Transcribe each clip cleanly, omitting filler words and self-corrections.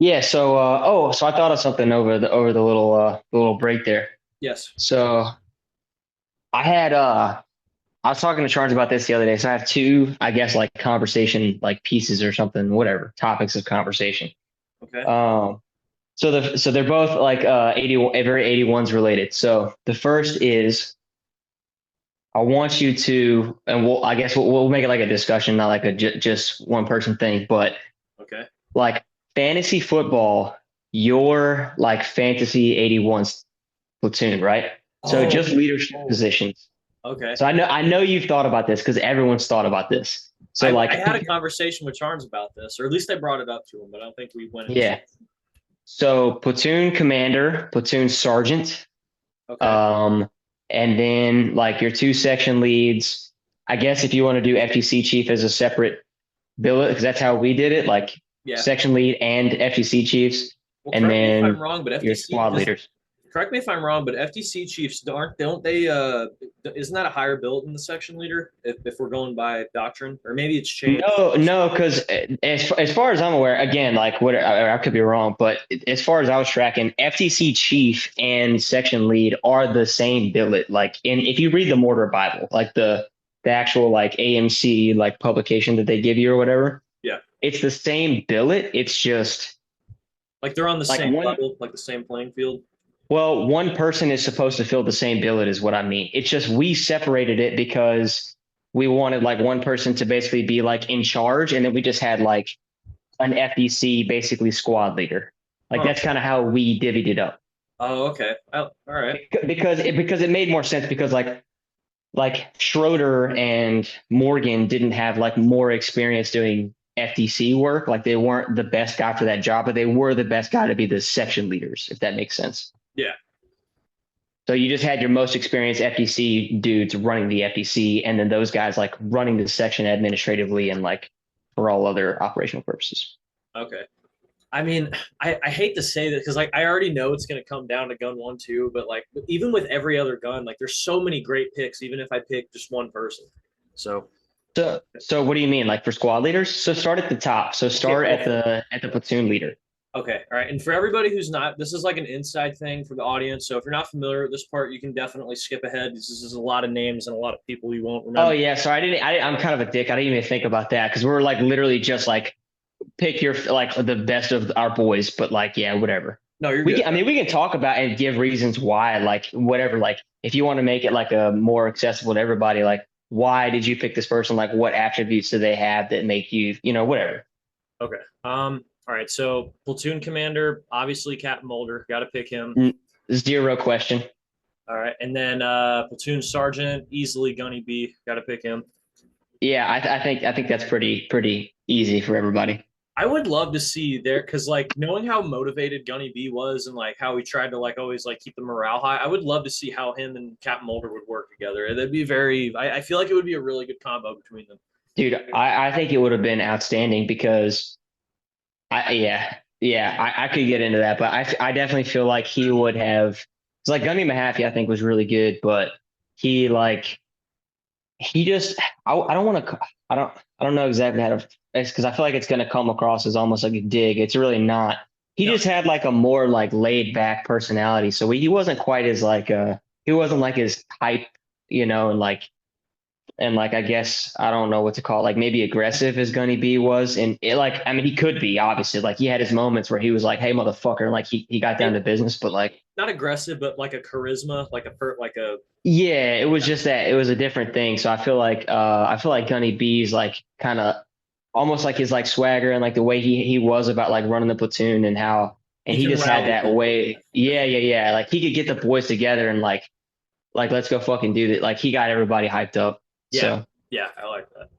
Yeah, so I thought of something over the little break there. Yes. So I had I was talking to Charles about this the other day. So I have two, I guess, like conversation like pieces or something, whatever, topics of conversation. Okay. Um so they're both like 80 very 81s related. So the first is I want you to, and I guess we'll make it like a discussion, not like a just one person thing, but Okay. like fantasy football, your like fantasy 81s platoon, right? So Oh, just leadership oh, positions. okay. So I know you've thought about this because everyone's thought about this. So I like had a conversation with Charles about this, or at least I brought it up to him, but I don't think we went into yeah. it. So platoon commander, platoon sergeant, Okay. um, and then like your two section leads. I guess if you want to do FTC chief as a separate billet, because that's how we did it, like Yeah. section lead and FTC chiefs, Well, and correct me if I'm then wrong, but your FTC squad does. leaders. Correct me if I'm wrong, but FTC chiefs don't they? Isn't that a higher bill than the section leader? If we're going by doctrine, or maybe it's changed. No, because as far as I'm aware, again, like what I could be wrong, but as far as I was tracking, FTC chief and section lead are the same billet. Like, if you read the Mortar Bible, like the actual like AMC like publication that they give you or whatever, Yeah. it's the same billet. It's just Like they're on the like same level, like the same playing field. one person is supposed to fill the same billet is what I mean. It's just we separated it because we wanted like one person to basically be like in charge, and then we just had like an FEC basically squad leader. Like Huh. that's kind of how we divvied it up Oh, okay. Oh, all right. because it made more sense because like Schroeder and Morgan didn't have like more experience doing FTC work. Like they weren't the best guy for that job, but they were the best guy to be the section leaders, if that makes sense. Yeah. So you just had your most experienced FTC dudes running the FTC, and then those guys like running the section administratively and like for all other operational purposes. Okay. I mean, I hate to say that because like I already know it's gonna come down to gun one too, but like even with every other gun, like there's so many great picks, even if I pick just one person. So So what do you mean, like for squad leaders? So start at the top. So okay, start well, at the platoon leader. okay, all right. And for everybody who's not, this is like an inside thing for the audience. So if you're not familiar with this part, you can definitely skip ahead. This is a lot of names and a lot of people you won't Oh remember. yeah, so I'm kind of a dick. I didn't even think about that because we're like literally just like pick your like the best of our boys, but like yeah, whatever. No, you're We good. can, I mean, we can talk about and give reasons why, like whatever. Like if you want to make it like a more accessible to everybody, like why did you pick this person? Like what attributes do they have that make you, whatever. Okay. All right. So platoon commander, obviously Captain Mulder, got to pick him. Zero question. All right, and then platoon sergeant, easily Gunny B, got to pick him. Yeah, I think that's pretty easy for everybody. I would love to see there because like knowing how motivated Gunny B was and like how he tried to like always like keep the morale high. I would love to see how him and Captain Mulder would work together. That'd be very. I feel like it would be a really good combo between them. Dude, I think it would have been outstanding because yeah, I could get into that, but I definitely feel like he would have. It's like Gunny Mahaffey, I think was really good, but he like he just I don't want to I don't know exactly how to it's because I feel like it's going to come across as almost like a dig. It's really not. He No, just had like a more like laid back personality, so he wasn't quite as like he wasn't like as hype, and like I guess I don't know what to call it, like maybe aggressive as Gunny B was, and like I mean he could be obviously like he had his moments where he was like, hey motherfucker, and like he got down it, to business, but like not aggressive, but like a charisma, like a yeah, it was just that it was a different thing. So I feel like Gunny B's like kind of almost like his like swagger and like the way he was about like running the platoon and how and he he can just had rally that people. way. Yeah. Like he could get the boys together and like let's go fucking do that. Like he got everybody hyped up. Yeah, So yeah, I like that.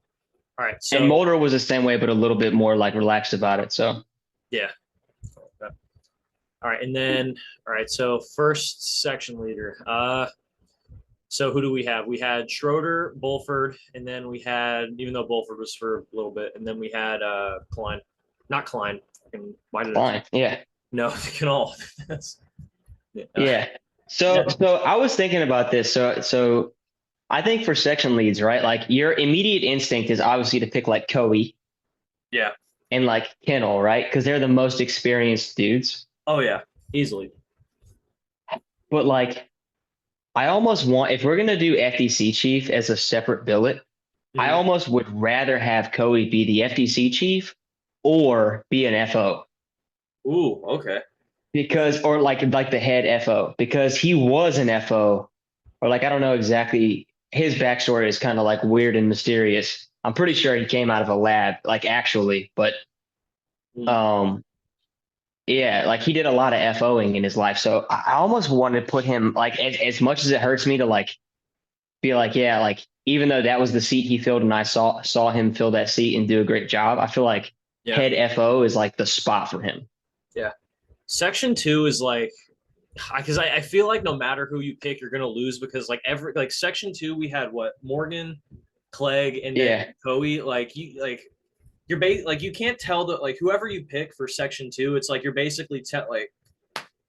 All right, and so Mulder was the same way, but a little bit more like relaxed about it. So yeah. All right, and then all right, so first section leader. So who do we have? We had Schroeder, Bulford, and then we had, even though Bulford was for a little bit, and then we had Klein, not Klein. Why did I? fine. Yeah. No, they can all. uh, Yeah. yeah, So I was thinking about this. So I think for section leads, right? Like your immediate instinct is obviously to pick like Cody, yeah, and like Kennel, right? Because they're the most experienced dudes. Oh yeah, easily. But like, I almost want if we're gonna do FTC chief as a separate billet, I Mhm. almost would rather have Cody be the FTC chief or be an FO Ooh, okay. because or like the head FO because he was an FO or like I don't know exactly his backstory is kind of like weird and mysterious. I'm pretty sure he came out of a lab like actually, but Mm. um yeah, like he did a lot of FOing in his life. So I almost want to put him like as much as it hurts me to like be like, yeah, like even though that was the seat he filled and I saw him fill that seat and do a great job, I feel like Yeah, head FO is like the spot for him. yeah. Section two is like because I feel like no matter who you pick, you're gonna lose because like every like section two we had what Morgan, Clegg, and then Yeah. Coe. You're like you can't tell that like whoever you pick for section two, it's like you're basically like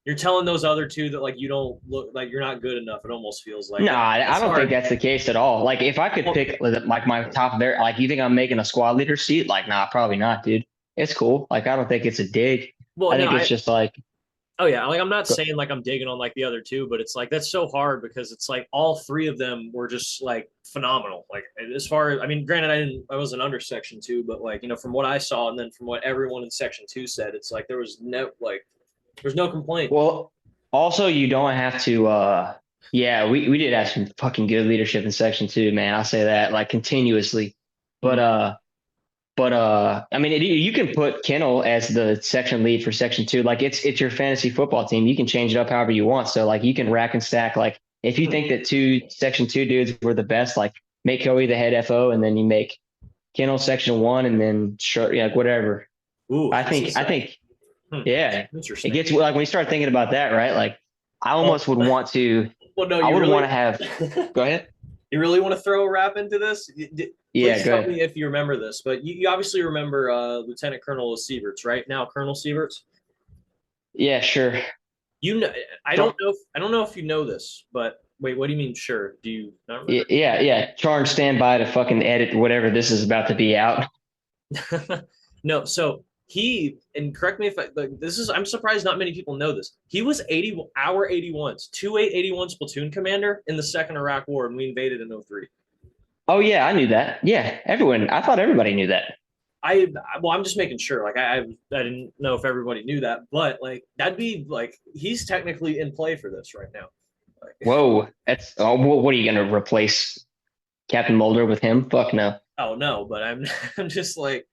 you're telling those other two that like you don't look like you're not good enough. It almost feels like No, I it's don't think hard. that's the case at all. Like if I could Well, pick like my top there, like you think I'm making a squad leader seat? Like, nah, probably not, dude. It's cool. Like I don't think it's a dig. well, I no, think it's I just like oh yeah, like I'm not saying like I'm digging on like the other two, but it's like that's so hard because it's like all three of them were just like phenomenal. Like as far as I mean, granted I wasn't under section two, but like from what I saw and then from what everyone in section two said, it's like there's no complaint. well, also you don't have to yeah, we did have some fucking good leadership in section two, man. I'll say that like continuously. But Mhm. I mean you can put Kennel as the section lead for section two. Like it's your fantasy football team. You can change it up however you want. So like you can rack and stack. Like if you think that two section two dudes were the best, like make Cody the head FO and then you make Kennel section one and then sure yeah, like whatever. Ooh, I this think is I think hmm, yeah. It interesting. gets like when you start thinking about that, right? Like I Well, almost would want to well, no, I you would want really to have go ahead. you really want to throw a rap into this? Yeah, Please go tell ahead. me if you remember this, but you obviously remember Lieutenant Colonel Sieverts, right? Now Colonel Sieverts. Yeah, sure. You know, Char- I don't know if you know this, but wait, what do you mean? Sure, do you not remember? yeah. Charge stand by to fucking edit whatever this is about to be out. No, so he and correct me if I like, this is. I'm surprised not many people know this. He was 81s, 2881's platoon commander in the Second Iraq War, and we invaded in '03. Oh yeah, I knew that. Yeah, everyone. I thought everybody knew that. I well, I'm just making sure. Like I didn't know if everybody knew that, but like that'd be like he's technically in play for this right now. Like, Whoa, that's oh, what are you gonna replace Captain Mulder with him? Fuck no. oh no, but I'm I'm just like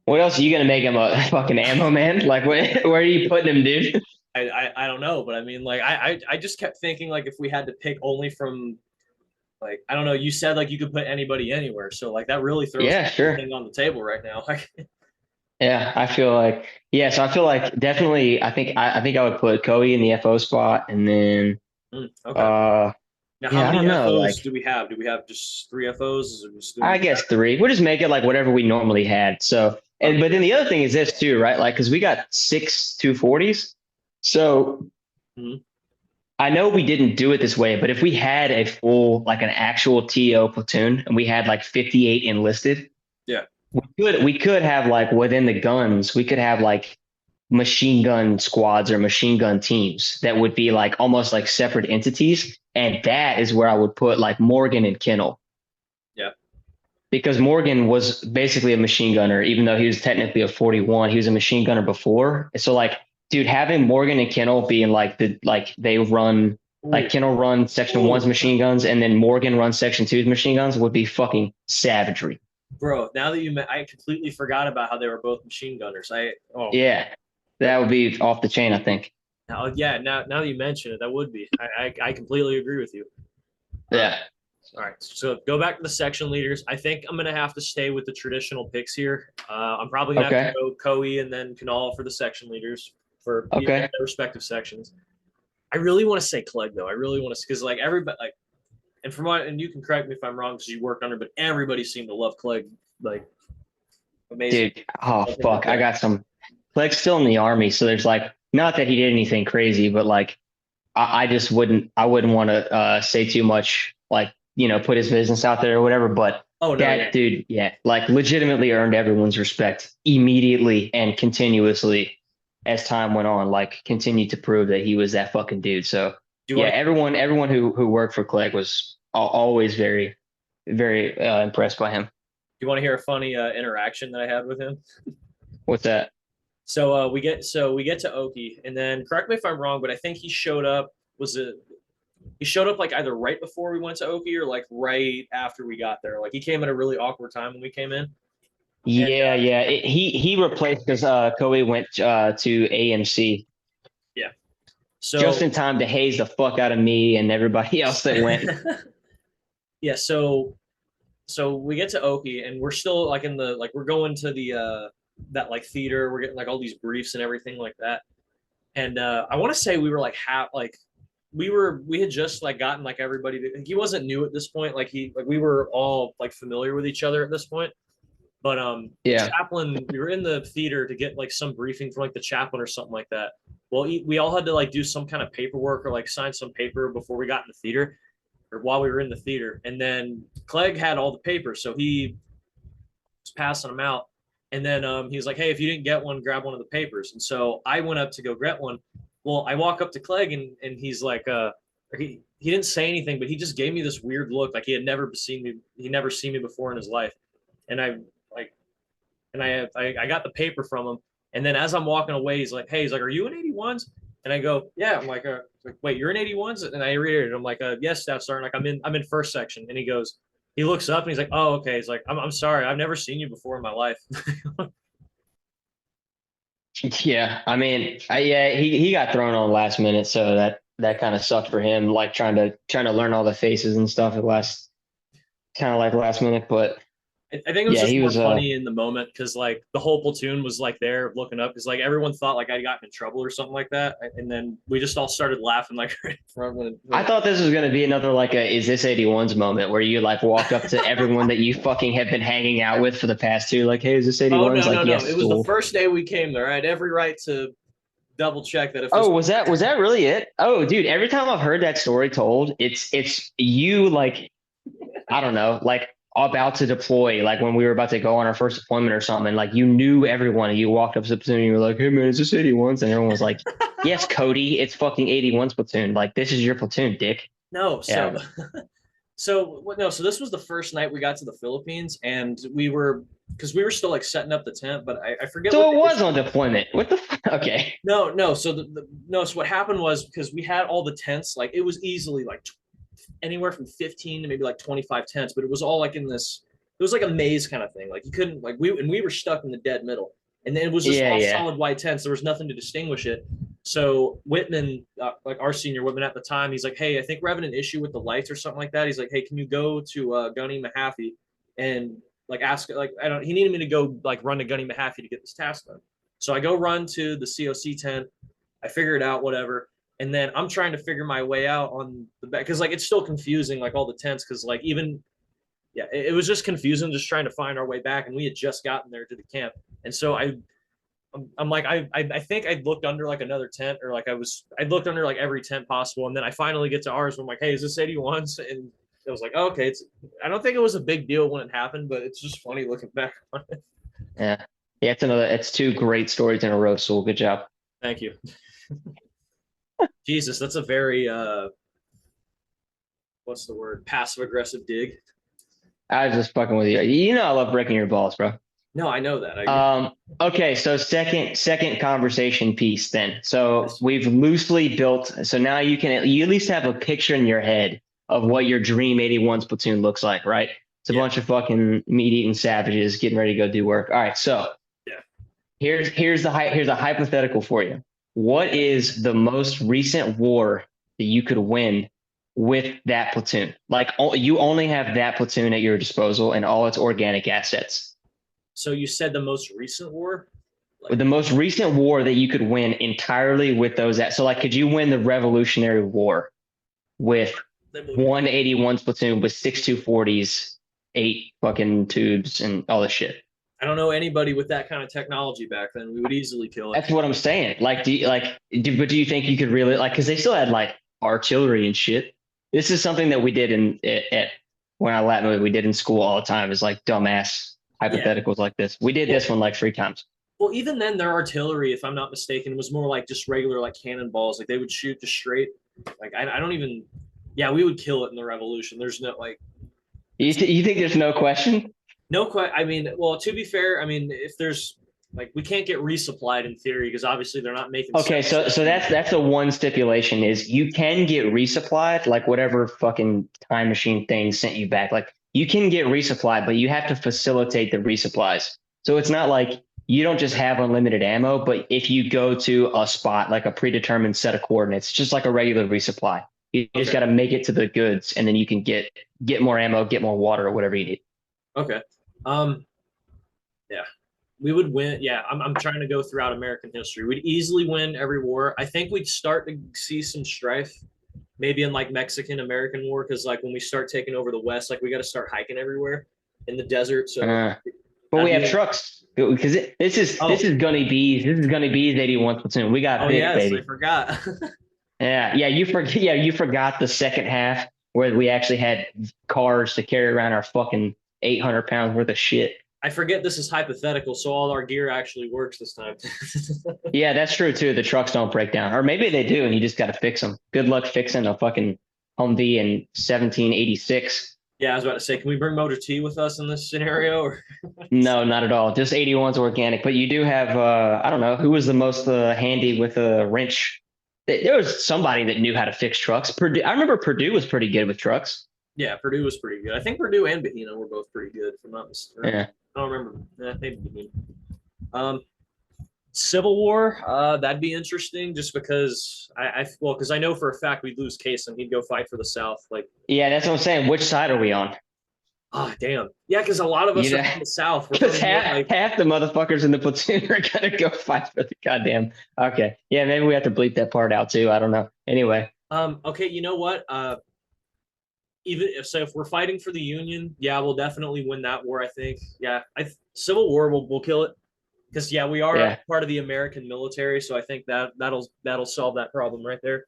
What else are you gonna make him a fucking ammo man? Like where are you putting him, dude? I don't know, but I mean like I just kept thinking like if we had to pick only from like I don't know, you said like you could put anybody anywhere, so like that really throws Yeah, sure. everything on the table right now. Like, Yeah, I feel like yeah, so I feel like definitely I think I would put Cody in the FO spot and then okay. uh Now, how yeah, I many don't know. FOs Like do we have? Do we have just three FOs? Or just I guess three. We'll just make it like whatever we normally had. So and okay. but then the other thing is this too, right? Like because we got six 240s. So Mhm. I know we didn't do it this way, but if we had a full like an actual TO platoon and we had like 58 enlisted, Yeah. we could have like within the guns, we could have like machine gun squads or machine gun teams that would be like almost like separate entities. And that is where I would put like Morgan and Kennel Yeah. because Morgan was basically a machine gunner, even though he was technically a 41. He was a machine gunner before. So like, dude, having Morgan and Kennel being like like they run like Ooh. Kennel run section one's Ooh. machine guns and then Morgan runs section two's machine guns would be fucking savagery. Bro, now that I completely forgot about how they were both machine gunners. Yeah, That, that would be off the chain, I think. now, yeah, now that you mention it, that would be. I completely agree with you. Uh, Yeah. all right, so go back to the section leaders. I think I'm gonna have to stay with the traditional picks here. I'm probably gonna have to Okay. go Coe and then Canal for the section leaders for Okay. their respective sections. I really want to say Clegg though. I really want to because like everybody like and from what and you can correct me if I'm wrong because you worked under, but everybody seemed to love Clegg like amazing. Dude. Oh Love him to fuck. I death. got some Clegg's still in the army, so there's like not that he did anything crazy, but like I just wouldn't want to say too much, like, put his business out there or whatever. But Oh no, yeah. That dude, yeah, like legitimately earned everyone's respect immediately and continuously as time went on. Like continued to prove that he was that fucking dude. So Do you yeah, want to everyone who worked for Clegg was always very impressed by him. do you want to hear a funny interaction that I had with him? What's that? So we get to Oki, and then correct me if I'm wrong, but I think he showed up. Was it he showed up like either right before we went to Oki or like right after we got there? Like he came at a really awkward time when we came in. And Yeah, yeah. He replaced because Kobe went to AMC yeah, just so in time to haze the fuck out of me and everybody else that went. yeah, so we get to Oki, and we're still like in the like we're going to the that like theater. We're getting like all these briefs and everything like that. And I want to say we were like we had just like gotten like everybody he wasn't new at this point. Like we were all like familiar with each other at this point. But the Yeah, chaplain, we were in the theater to get like some briefing from like the chaplain or something like that. Well, we all had to like do some kind of paperwork or like sign some paper before we got in the theater or while we were in the theater. And then Clegg had all the papers, so he was passing them out. And then he was like, "Hey, if you didn't get one, grab one of the papers." And so I went up to go get one. Well, I walk up to Clegg, and he's like, he didn't say anything, but he just gave me this weird look, like he had never seen me. He never seen me before in his life. And I like I got the paper from him. And then as I'm walking away, he's like, "Are you in 81s?" And I go, "Yeah." I'm like, "Wait, you're in 81s?" And I read it. I'm like, "Yes, Staff Sergeant. Like I'm in first section." And he goes, he looks up and he's like, "Oh, okay." He's like, I'm sorry. I've never seen you before in my life." yeah. I mean, yeah, he got thrown on last minute, so that kind of sucked for him. Like trying to learn all the faces and stuff at last, kind of like last minute. But I think it was yeah, just he more was. funny in the moment because like the whole platoon was like there looking up because like everyone thought like I got in trouble or something like that, and then we just all started laughing like right in front I when thought this was going to be another like a is this 81's moment where you like walked up to everyone that you fucking have been hanging out with for the past two, like, hey, is this oh 81's? no no Like, no, yes, it was the stool. first day we came there. I had every right to double check that if this Oh, was that really it? Oh, dude, every time I've heard that story told, it's you like I don't know, like about to deploy, like when we were about to go on our first deployment or something, like you knew everyone and you walked up to the platoon and you were like, hey man, is this 81's? And everyone was like, yes, Cody, it's fucking 81's platoon. Like, this is your platoon, dick. no Yeah. so this was the first night we got to the Philippines, and we were because we were still like setting up the tent, but I forget what So they it were. was on deployment. What the okay. No. So no. So what happened was because we had all the tents, like it was easily like anywhere from 15 to maybe like 25 tents, but it was all like in this. It was like a maze kind of thing. Like you couldn't like we were stuck in the dead middle, and then it was just Yeah, all yeah. solid white tents. There was nothing to distinguish it. So Whitman, like our senior Whitman at the time, he's like, "Hey, I think we're having an issue with the lights or something like that." He's like, "Hey, can you go to Gunny Mahaffey and like ask like I don't." He needed me to go like run to Gunny Mahaffey to get this task done. So I go run to the COC tent. I figure it out, whatever. And then I'm trying to figure my way out on the back because like it's still confusing, like all the tents, because like even yeah, it was just confusing just trying to find our way back, and we had just gotten there to the camp, and so I'm like I think I looked under like another tent or like I looked under like every tent possible, and then I finally get to ours. I'm like, hey, is this 81's? And it was like, oh, okay, it's. I don't think it was a big deal when it happened, but it's just funny looking back on it. Yeah. Yeah, it's two great stories in a row, Soul. Good job. Thank you. Jesus, that's a very what's the word? Passive aggressive dig. I was just fucking with you. You know I love breaking your balls, bro. No, I know that. Um, okay, so second conversation piece then. So Yes. we've loosely built, so now you at least have a picture in your head of what your dream 81's platoon looks like, right? It's a Yeah. bunch of fucking meat-eating savages getting ready to go do work. All right, so Yeah. here's a hypothetical for you. What is the most recent war that you could win with that platoon? Like you only have that platoon at your disposal and all its organic assets. So you said the most recent war? With Like the most recent war that you could win entirely with those at so like could you win the Revolutionary War with that would be 181's platoon with 6.240s, eight fucking tubes and all this shit? I don't know anybody with that kind of technology back then. We would easily kill it. That's what I'm saying. Like, but do you think you could really like? Because they still had like artillery and shit. This is something that we did in at when I lap movie we did in school all the time is like dumbass Yeah. hypotheticals like this. We did Well, this one like 3 times. well, even then, their artillery, if I'm not mistaken, was more like just regular like cannonballs. Like they would shoot just straight. Like I don't even. Yeah, we would kill it in the revolution. There's no like You think there's no question? no question. I mean, well, to be fair, I mean, if there's like we can't get resupplied in theory because obviously they're not making. Okay, so that's the one stipulation is you can get resupplied, like whatever fucking time machine thing sent you back. Like you can get resupplied, but you have to facilitate the resupplies. So it's not like you don't just have unlimited ammo, but if you go to a spot like a predetermined set of coordinates, just like a regular resupply, you just Okay. got to make it to the goods, and then you can get more ammo, get more water, or whatever you need. Okay. Um. Yeah. We would win. Yeah, I'm trying to go throughout American history. We'd easily win every war. I think we'd start to see some strife, maybe in like Mexican American War, because like when we start taking over the West, like we got to start hiking everywhere in the desert. So Uh, but that'd we have be. trucks because this Oh, is Gunny B's 81 platoon. We got oh big yes, I baby. forgot. Yeah, you forgot the second half where we actually had cars to carry around our fucking 800 pounds worth of shit. I forget this is hypothetical, so all our gear actually works this time. Yeah, that's true too. The trucks don't break down, or maybe they do, and you just got to fix them. Good luck fixing a fucking Humvee in 1786. Yeah, I was about to say, can we bring Motor T with us in this scenario? Or No, not at all. Just 81's organic, but you do have I don't know who was the most handy with a wrench. There was somebody that knew how to fix trucks. Purdue, I remember Purdue was pretty good with trucks. yeah, Purdue was pretty good. I think Purdue and Bahena were both pretty good, if I'm not mistaken. Yeah. I don't remember. Maybe Bahena. Um, Civil War, that'd be interesting just because well, because I know for a fact we'd lose Case and he'd go fight for the South. Like, Yeah, that's what I'm saying. Which side are we on? damn. Yeah, because a lot of us You are know, from the South. We're because from like, half the motherfuckers in the platoon are gonna go fight for the goddamn. Okay, yeah, maybe we have to bleep that part out too. I don't know. Anyway, okay, you know what? Even if so, if we're fighting for the Union, yeah, we'll definitely win that war. I think. Yeah, Civil War we'll kill it because yeah, we are yeah, part of the American military, so I think that'll solve that problem right there.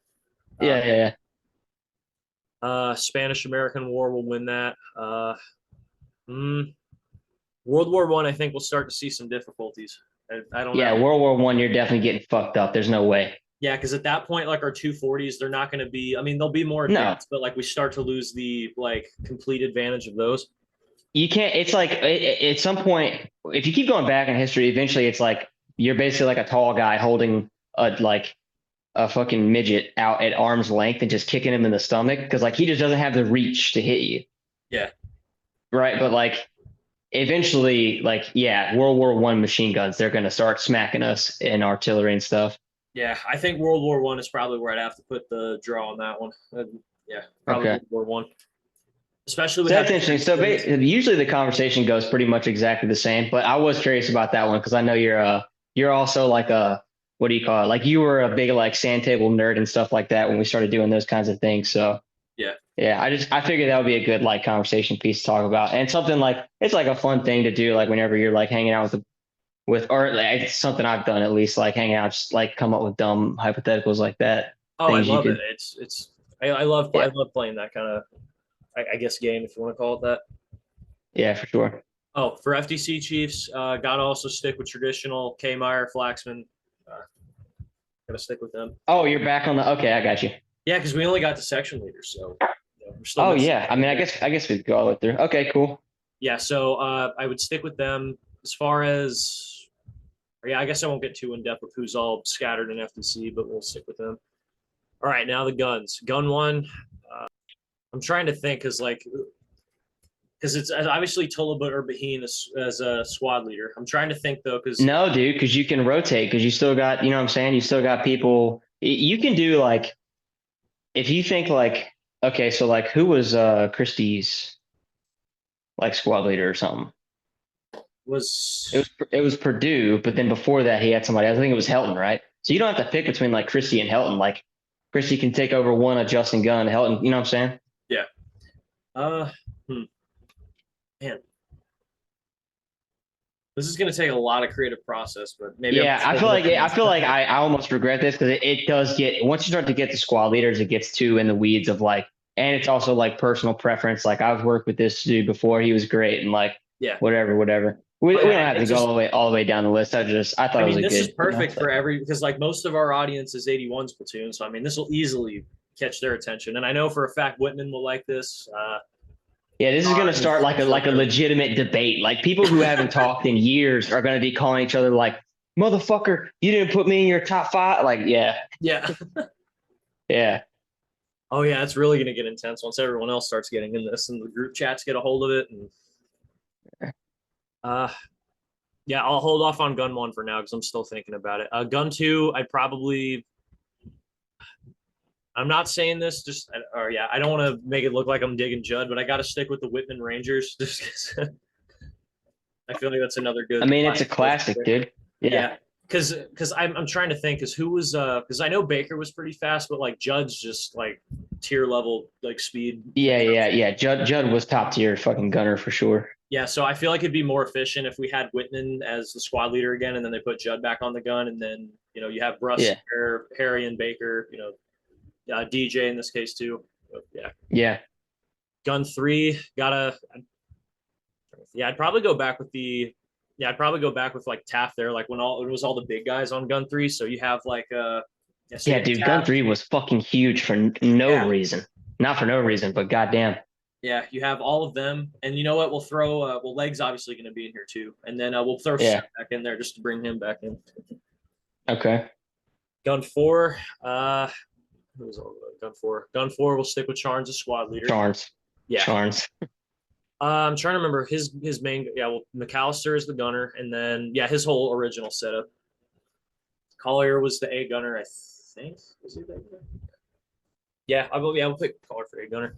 Uh, yeah. Spanish American War will win that. World War One, I think we'll start to see some difficulties. I don't Yeah, know. World War One, you're definitely getting fucked up. There's no way. Yeah, because at that point, like our 240s, they're not going to be. I mean, they'll be more No, advanced, but like we start to lose the like complete advantage of those. you can't. It's like at some point, if you keep going back in history, eventually it's like you're basically like a tall guy holding a fucking midget out at arm's length and just kicking him in the stomach because like he just doesn't have the reach to hit you, Yeah, right? But like eventually, like yeah, World War One machine guns, they're gonna start smacking us in artillery and stuff. yeah. I think World War One is probably where I'd have to put the draw on that one. Yeah, probably Okay. World War One, especially with So that's having interesting. So usually the conversation goes pretty much exactly the same, but I was curious about that one because I know you're also like a what do you call it? Like you were a big like sand table nerd and stuff like that when we started doing those kinds of things. So yeah. yeah, I figured that would be a good like conversation piece to talk about and something like it's like a fun thing to do like whenever you're like hanging out with or like, it's something I've done at least like hanging out just like come up with dumb hypotheticals like that Oh, I things you love it. could It's I yeah love playing that kind of I guess game if you want to call it that. yeah for sure. Oh, for FTC Chiefs, gotta also stick with traditional K Meyer, Flaxman. Uh, gotta stick with them. Oh, you're back on the okay, I got you. Yeah, because we only got the section leaders, so we're still Oh missing. yeah, I mean I guess we could go all the way through. Okay, cool. Yeah, so I would stick with them as far as yeah. I guess I won't get too in depth with who's all scattered in FTC, but we'll stick with them. All right, now the guns. Gun one. I'm trying to think because it's obviously Tulaba or Baheen as a squad leader. I'm trying to think though because No, dude, because you can rotate because you still got, you know what I'm saying? You still got people. You can do like, if you think like, okay, so like who was Christie's like squad leader or something? was It was Purdue, but then before that he had somebody. I think it was Helton, right? So you don't have to pick between like Christie and Helton. Like Christie can take over one of Justin Gunn, Helton. You know what I'm saying? yeah. Uh, hmm, man, this is going to take a lot of creative process, but maybe I'm Yeah, just holding it. I feel like I almost regret this because it does get once you start to get the squad leaders, it gets too in the weeds of like and it's also like personal preference. Like I've worked with this dude before; he was great, and like Yeah. whatever. We Oh, don't yeah. have to It's go just, all the way down the list. I thought I it was mean, a this is good, perfect thing. for every because like most of our audience is 81's platoon, so I mean, this will easily catch their attention. And I know for a fact Whitman will like this. Yeah, this is going to John start is like so a perfect. legitimate debate. Like people who haven't talked in years are going to be calling each other like, "Motherfucker, you didn't put me in your top five." Like, yeah, Yeah. yeah, Oh yeah, it's really gonna get intense once everyone else starts getting in this and the group chats get a hold of it. And uh yeah, I'll hold off on gun one for now because I'm still thinking about it. Gun two, I'm not saying this just or yeah, I don't want to make it look like I'm digging Judd, but I got to stick with the Whitman Rangers just because I feel like that's another I good mean, it's a classic choice classic, there. dude. Yeah, Yeah, because I'm trying to think because who was because I know Baker was pretty fast, but like Judd's just like tier level like speed. yeah. Judd was top tier fucking gunner for sure. Yeah, so I feel like it'd be more efficient if we had Whitman as the squad leader again, and then they put Judd back on the gun, and then you have Bruss, Yeah, Harry, and Baker. DJ in this case too. But, yeah, yeah, gun three gotta. Yeah, I'd probably go back with the. Yeah, I'd probably go back with like Taft there, like when it was all the big guys on gun three. So you have like yeah, so you yeah, have dude. Gun Taft. three was fucking huge for no Yeah, reason. Not for no reason, but goddamn. yeah, you have all of them, and you know what? We'll throw Leg's obviously going to be in here too, and then we'll throw Seth Yeah. back in there just to bring him back in. Okay. Gun four, who's all gun four? Gun four, we'll stick with Charnes as squad leader. Charnes. Yeah, Charnes. I'm trying to remember his main. Yeah, well, McAllister is the gunner, and then yeah, his whole original setup. Collier was the A gunner, I think. Was he that gunner? Yeah, I will. Yeah, we'll pick Collier for A gunner.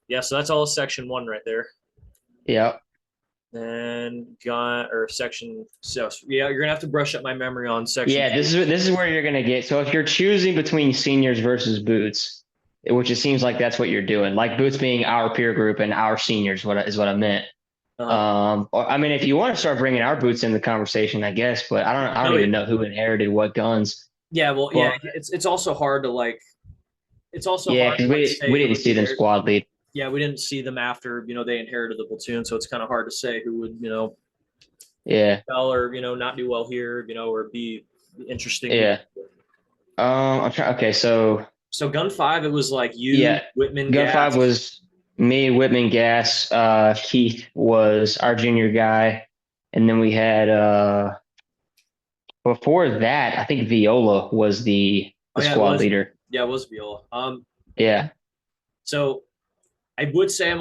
Yeah, so that's all section one right there. Yep. Then gun or section. So yeah, you're gonna have to brush up my memory on section Yeah, two. this is where you're gonna get. So if you're choosing between seniors versus boots, which it seems like that's what you're doing, like boots being our peer group and our seniors, what is what I meant. Uh-huh. I mean, if you want to start bringing our boots in the conversation, I guess, but I don't No, even know who inherited what guns. yeah, well, yeah, But it's also hard to like. It's also yeah, hard because to like we say who didn't would see them inherit. squad lead. Yeah, we didn't see them after they inherited the platoon, so it's kind of hard to say who would Yeah, well or not do well here, or be interesting. yeah. I'm trying. Okay, so So gun five, it was like you, yeah, Whitman, gun five Gas. was me, Whitman, Gas. Keith was our junior guy, and then we had before that, I think Viola was Oh the yeah, it squad was. leader. Yeah, it was Viola. Yeah, So I would say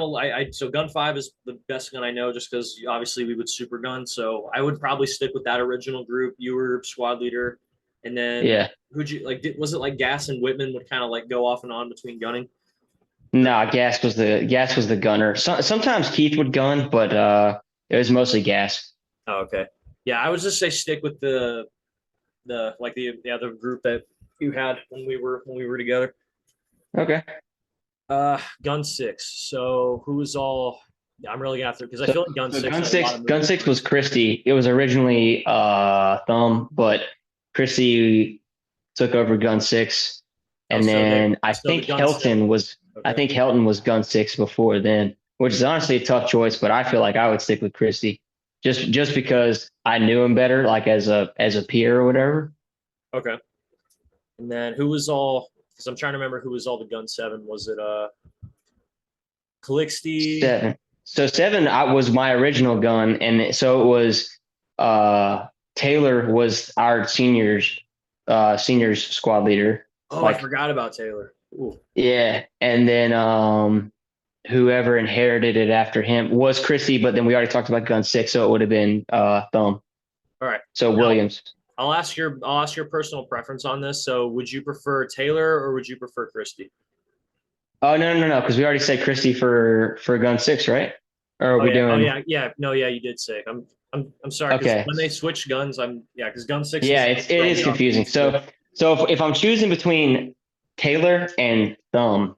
so gun five is the best gun I know, just because obviously we would super gun. So I would probably stick with that original group. You were squad leader, and then yeah. who'd you like? Was it like Gas and Whitman would kind of like go off and on between gunning? No, Gas was the gunner. Sometimes Keith would gun, but it was mostly Gas. Oh, okay. Yeah, I would just say stick with the other group that you had when we were together. Okay. Gun six. So who was all? Yeah, I'm really gonna have to because I So, feel like gun so six had a lot of Gun moving six was parts. Christie. It was originally Thumb, but Christie took over Gun six, Oh, and then so the gun seven. I Okay. think Helton was Gun six before then, which is honestly a tough choice, but I feel like I would stick with Christie, just because I knew him better, like as a peer or whatever. Okay. And then who was all? Because I'm trying to remember who was all the gun seven. Was it Calixte? Seven. So seven was my original gun, and so it was Taylor was our seniors squad leader. Oh, I Like forgot about Taylor. Ooh. yeah, and then whoever inherited it after him was Christie, but then we already talked about gun six, so it would have been Thumb. All right. So Now Williams. I'll ask your personal preference on this. So would you prefer Taylor or would you prefer Christie? Oh no, because we already said Christie for gun six, right? Or are Oh we yeah. Oh doing yeah. Yeah. No. Yeah. You did say. I'm sorry because okay? when they switch guns, because gun six Yeah, is it throw is me off confusing. piece. But So if I'm choosing between Taylor and Thumb,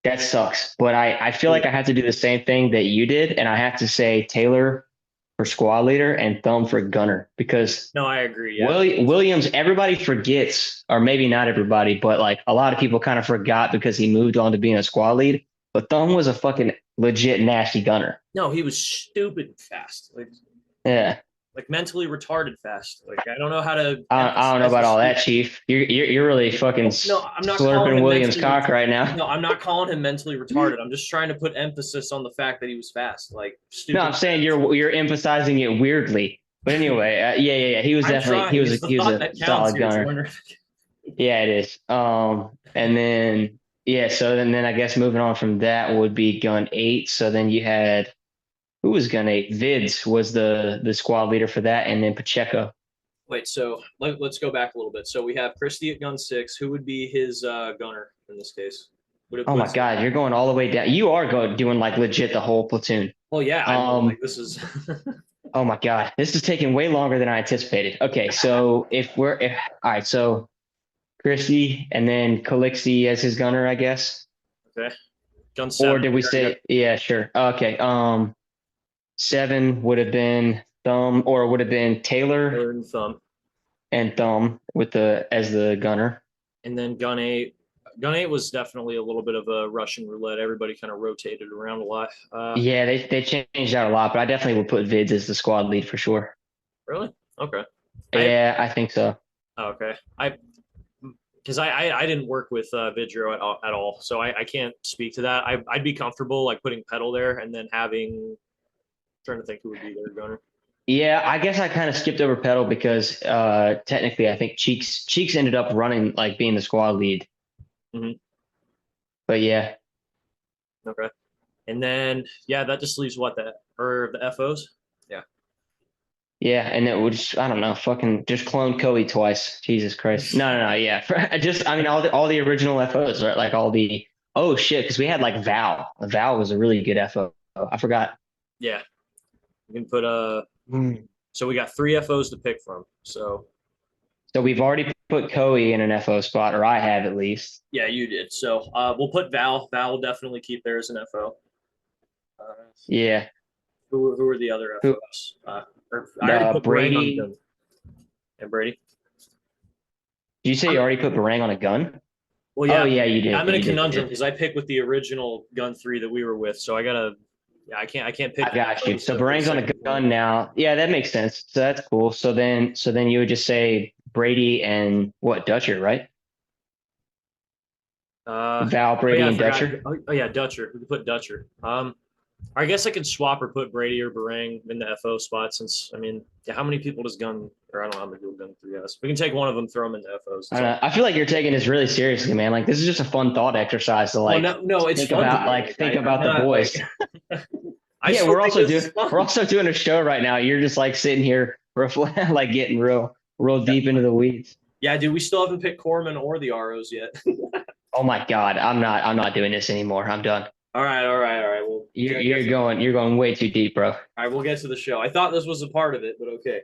that sucks. But I feel like I have to do the same thing that you did, and I have to say Taylor for squad leader and Thumb for gunner because No, I agree. Yeah. Williams, everybody forgets, or maybe not everybody, but like a lot of people kind of forgot because he moved on to being a squad lead. But Thumb was a fucking legit nasty gunner. No, he was stupid fast. Yeah. Like mentally retarded fast. Like I don't know how to I don't know emphasize about this. all that, Chief. You're really fucking No, I'm not calling slurping him Williams' mentally cock right now. no, I'm not calling him mentally retarded. I'm just trying to put emphasis on the fact that he was fast, like No, stupid I'm saying fast. you're emphasizing it weirdly. But anyway, yeah. He was I'm definitely trying. It's the he was thought a that counts solid here, gunner. Joyner. Yeah, it is. And then yeah, so then I guess moving on from that would be gun eight. So then you had who was gun eight? Vids was the squad leader for that, and then Pacheco. Wait, so us go back a little bit. So we have Christie at gun six. Who would be his gunner in this case? Would it Oh my put? God, you're going all the way down. You are going doing like legit the whole platoon. Well, yeah. I mean, like Um, this is. oh my God, this is taking way longer than I anticipated. Okay, so all right, so Christie and then Calixi as his gunner, I guess. Okay. Gun Or seven. did we say yeah, sure. Okay. Seven would have been Thumb or would have been Taylor Third and thumb. and Thumb with the as the gunner. And then gun eight. Gun eight was definitely a little bit of a Russian roulette. Everybody kind of rotated around a lot. Yeah, they changed out a lot, but I definitely would put Vids as the squad lead for sure. Really? Okay. Yeah, I think so. Okay. Because I didn't work with Vidro at all, so I can't speak to that. I'd be comfortable like putting pedal there and then having trying to think who would be their gunner. Yeah, I guess I kind of skipped over Pedal because technically I think Cheeks ended up running like being the squad lead. Mm-hmm. But yeah. Okay. And then yeah, that just leaves what the FOs. Yeah. Yeah, and it would just, I don't know, fucking just clone Cody twice. Jesus Christ. No. Yeah. I mean, all the original FOs, right? Like all the, oh shit, because we had like Val. Val was a really good FO. I forgot. Yeah. You can put Hmm. so we got three FOs to pick from. So So we've already put Cody in an FO spot, or I have at least. yeah, you did. So we'll put Val. Val will definitely keep there as an FO. Yeah. Who are the other Who, FOs? I already put Barang on Brady. gun. And Brady. Did you say you already put Barang on a gun? Well, Oh yeah, yeah, you did. I'm in a You did. conundrum because I picked with the original gun three that we were with, so I gotta. Yeah, I can't pick. I got you. So the Barang's on a second gun one. now. Yeah, that makes sense. So that's cool. So then you would just say Brady and what, Dutcher, right? Val, Oh yeah, Brady, I and forgot. Dutcher. Oh yeah, Dutcher. We could put Dutcher. I guess I could swap or put Brady or Barang in the FO spot since I mean, yeah, how many people does gun or I don't know how many people gun three guys. We can take one of them, throw them into FOs. I don't know. I feel like you're taking this really seriously, man. Like this is just a fun thought exercise to Well, like no, it's think fun about, to me. like think I'm about the not boys. like. I Yeah, still think this is fun. we're also doing a show right now. You're just like sitting here reflect, like getting real deep into the weeds. Yeah, dude, we still haven't picked Corman or the ROs yet. Oh my God, I'm not doing this anymore. I'm done. All right. Well, You're going way too deep, bro. all right, we'll get to the show. I thought this was a part of it, but okay.